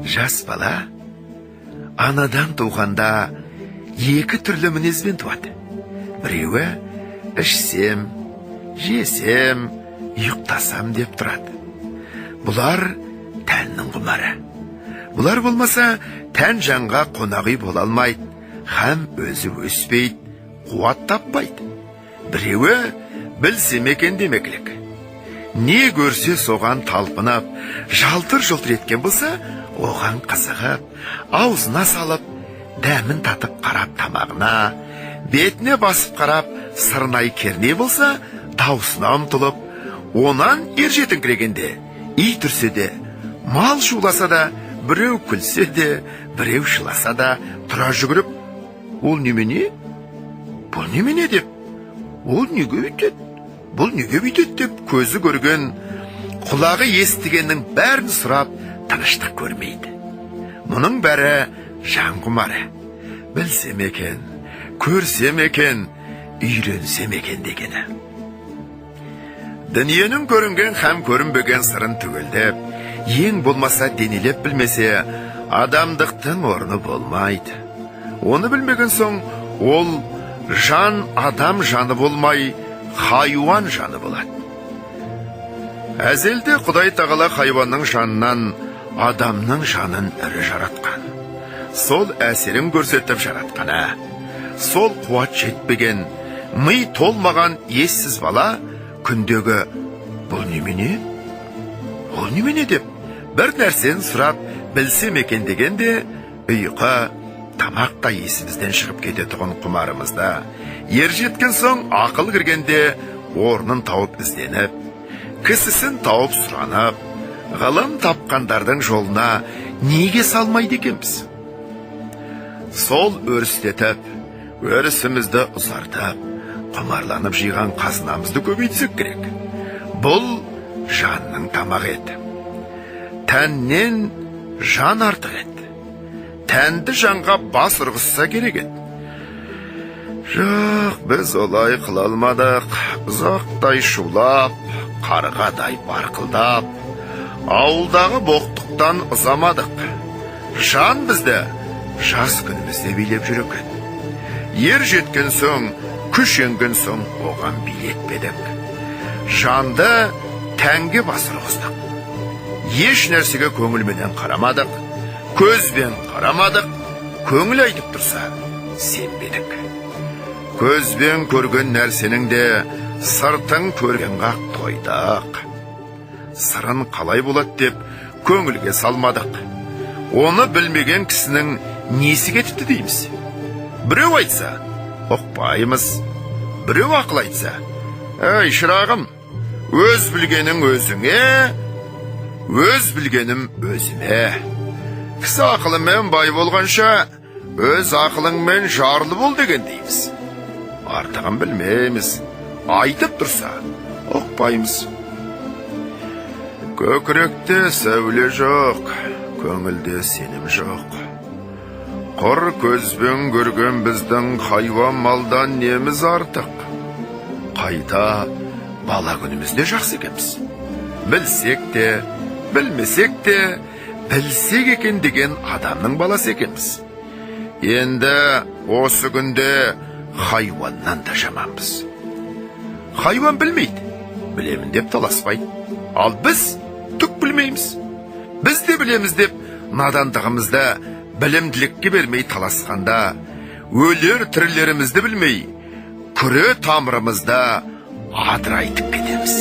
Жас бала анадан туғанда екі түрлі мінезбен туады. Біреуі ішсем, жесем, ұйықтасам деп тұрады. Бұлар тәннің құмары. Бұлар болмаса, тән жанға қонақүй бола алмайды, һәм өзі өспейді, қуат таппайды. Біреуі білсем екен демекілік. Не көрсе соған талпынып, жалтыр-жалтыр еткен болса, оған қызығып, аузына салып, дәмін татып қарап тамағына, бетіне басып қарап, сырнай керне болса, даусына ұмтылып, онан ержетіңкірегенде, үй түрсе де, мал шуласа да, біреу күлсе де, біреу шыласа да, тұра жүгіріп, ол немене? Бұл немене деп, ол неге өйтеді? Бұл неге бүйтеді деп көзі көрген, құлағы естігеннің бәрін сұрап, тыныштық көрмейді. Мұның бәрі жан құмары. Білсем екен, көрсем екен, үйренсем екен дегені. Дүниенің көрінген һәм көрінбеген сырын түгелдеп, ең болмаса денелеп білмесе, адамдықтың орны болмайды. Оны білмеген соң, ол жан адам жаны болмай, хайуан жаны болады. Әзелде Құдай тағала хайуанның жанынан адамның жанын ірі жаратқан. Сол әсерін көрсетіп жаратқаны. Сол қуат жетпеген, ми толмаған ессіз бала күндегі бұл немене? Ол немене деп бір нәрсен сұрап білсем екен дегенде, ұйқы, тамақта есімізден шығып кететұғын құмарымызда, ер жеткен соң ақыл кіргенде орнын тауып ізденіп, кісісін тауып сұранып, ғылым тапқандардың жолына неге салмайды екенбіз? Сол өрістетіп, өрісімізді ұзартып, құмарланып жиған қазынамызды көбейтсек керек. Бұл жанның тамағы еді. Тәннен жан артық еді. Тәнді жанға бас ұрғызса керек еді. Жоқ, біз олай қыла алмадық. Ұзақтай шулап, қарғадай барқылдап, ауылдағы боқтықтан ұзамадық. Жан бізді жас күнімізде билеп жүр екен. Ер жеткен соң, күш енген соң оған билетпедік. Жанды тәнге бас ұрғыздық. Еш нәрсеге көңілменен қарамадық, көзбен қарамадық, көңіл айтып тұрса, сенбедік. Көзбен көрген нәрсенің де сыртын көрген қақ тойдық. Сырын қалай болады деп көңілге салмадық. Оны білмеген кісінің несі кетіпті дейміз. Біреу айтса, ұқпаймыз. Біреу ақыл айтса, әй шырағым, өз білгенің өзіңе, өз білгенім өзіме. Кісі ақылымен бай болғанша, өз ақылыңмен жарлы бол деген дейміз. Артығын білмейміз, айтып тұрса, ұқпаймыз. Көкіректе сәуле жоқ, көңілде сенім жоқ. Құр көзбен көрген біздің хайуан малдан неміз артық. Қайта бала күнімізде жақсы екенбіз. Білсек те, білмесек те, білсек екен деген адамның баласы екенбіз. Енді осы күнде хайуаннан да жаманбыз. Хайуан білмейді, білемін деп таласпайды. Ал біз түк білмейміз. Біз де білеміз деп надандығымызды білімділікке бермей таласқанда, өлер тірілерімізді білмей, күре тамырымызда адырайтып кетеміз.